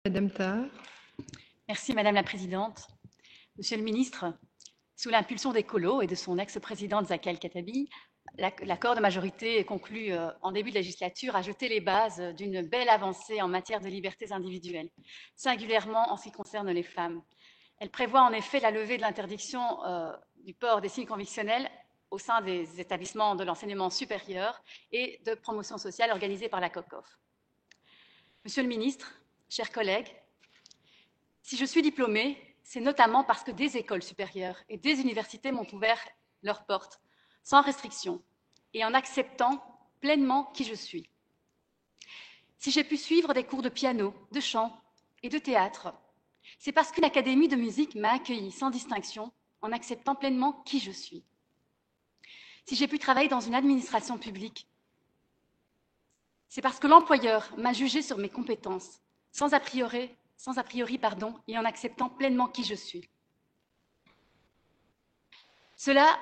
Madame Tahar. Merci Madame la Présidente. Monsieur le Ministre, sous l'impulsion des colos et de son ex-présidente Zaka El-Khattabi, l'accord de majorité conclu en début de législature a jeté les bases d'une belle avancée en matière de libertés individuelles, singulièrement en ce qui concerne les femmes. Elle prévoit en effet la levée de l'interdiction du port des signes convictionnels au sein des établissements de l'enseignement supérieur et de promotion sociale organisés par la COCOF. Monsieur le Ministre, chers collègues, si je suis diplômée, c'est notamment parce que des écoles supérieures et des universités m'ont ouvert leurs portes, sans restriction, et en acceptant pleinement qui je suis. Si j'ai pu suivre des cours de piano, de chant et de théâtre, c'est parce qu'une académie de musique m'a accueillie sans distinction, en acceptant pleinement qui je suis. Si j'ai pu travailler dans une administration publique, c'est parce que l'employeur m'a jugée sur mes compétences, sans a priori, et en acceptant pleinement qui je suis. Cela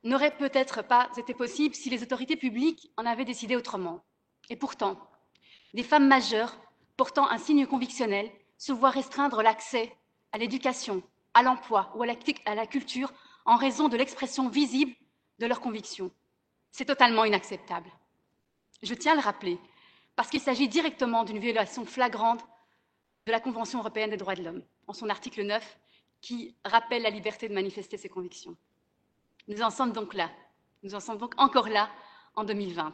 n'aurait peut-être pas été possible si les autorités publiques en avaient décidé autrement. Et pourtant, des femmes majeures portant un signe convictionnel se voient restreindre l'accès à l'éducation, à l'emploi ou à la culture en raison de l'expression visible de leurs convictions. C'est totalement inacceptable. Je tiens à le rappeler, parce qu'il s'agit directement d'une violation flagrante de la Convention européenne des droits de l'homme, en son article 9, qui rappelle la liberté de manifester ses convictions. Nous en sommes donc là, nous en sommes donc encore là en 2020,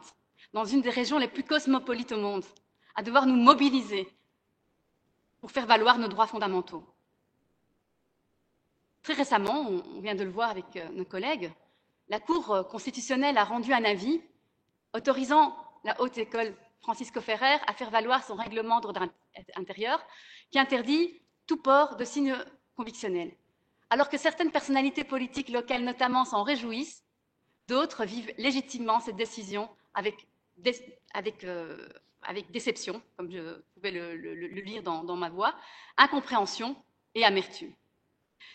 dans une des régions les plus cosmopolites au monde, à devoir nous mobiliser pour faire valoir nos droits fondamentaux. Très récemment, on vient de le voir avec nos collègues, la Cour constitutionnelle a rendu un avis autorisant la Haute École Francisco Ferrer à faire valoir son règlement d'ordre intérieur qui interdit tout port de signes convictionnels. Alors que certaines personnalités politiques locales notamment s'en réjouissent, d'autres vivent légitimement cette décision avec déception, comme je pouvais le lire dans ma voix, incompréhension et amertume.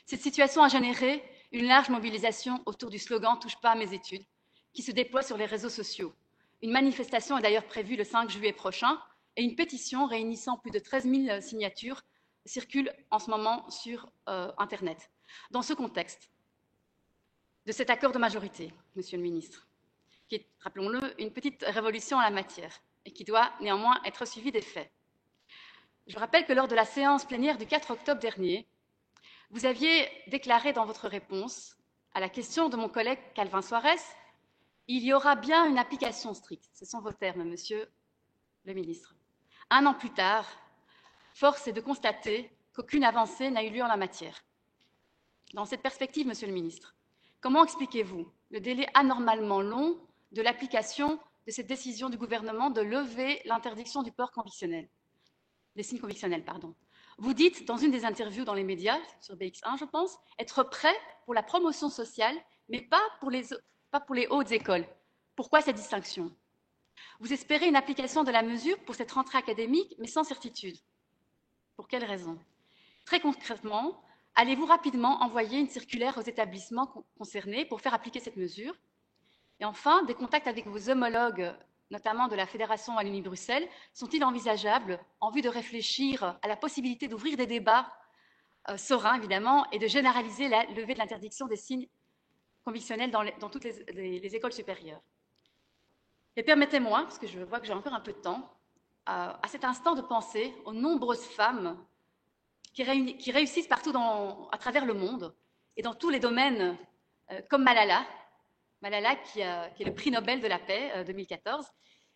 Cette situation a généré une large mobilisation autour du slogan « Touche pas à mes études » qui se déploie sur les réseaux sociaux. Une manifestation est d'ailleurs prévue le 5 juillet prochain et une pétition réunissant plus de 13 000 signatures circule en ce moment sur Internet. Dans ce contexte de cet accord de majorité, Monsieur le Ministre, qui est, rappelons-le, une petite révolution en la matière et qui doit néanmoins être suivie des faits. Je rappelle que lors de la séance plénière du 4 octobre dernier, vous aviez déclaré dans votre réponse à la question de mon collègue Calvin Soares « Il y aura bien une application stricte ». Ce sont vos termes, Monsieur le Ministre. Un an plus tard, force est de constater qu'aucune avancée n'a eu lieu en la matière. Dans cette perspective, Monsieur le Ministre, comment expliquez-vous le délai anormalement long de l'application de cette décision du gouvernement de lever l'interdiction du port convictionnel, des signes convictionnels, pardon. Vous dites dans une des interviews dans les médias, sur BX1 je pense, être prêt pour la promotion sociale, mais pas pour les hautes écoles. Pourquoi cette distinction? Vous espérez une application de la mesure pour cette rentrée académique, mais sans certitude. Pour quelle raison? Très concrètement, allez-vous rapidement envoyer une circulaire aux établissements concernés pour faire appliquer cette mesure? Et enfin, des contacts avec vos homologues, notamment de la Fédération Wallonie-Bruxelles, sont-ils envisageables en vue de réfléchir à la possibilité d'ouvrir des débats sereins, évidemment, et de généraliser la levée de l'interdiction des signes convictionnels dans toutes les écoles supérieures? Et permettez-moi, parce que je vois que j'ai encore un peu de temps, à cet instant de penser aux nombreuses femmes qui réussissent partout à travers le monde et dans tous les domaines, comme Malala, qui est le prix Nobel de la paix 2014,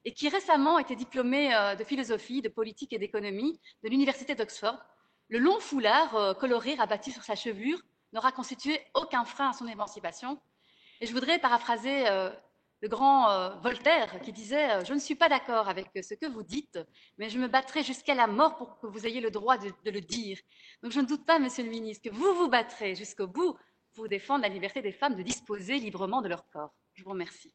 et qui récemment était diplômée de philosophie, de politique et d'économie de l'université d'Oxford. Le long foulard coloré rabattu sur sa chevelure n'aura constitué aucun frein à son émancipation. Et je voudrais paraphraser le grand Voltaire qui disait « Je ne suis pas d'accord avec ce que vous dites, mais je me battrai jusqu'à la mort pour que vous ayez le droit de le dire. » Donc je ne doute pas, Monsieur le Ministre, que vous vous battrez jusqu'au bout pour défendre la liberté des femmes de disposer librement de leur corps. Je vous remercie.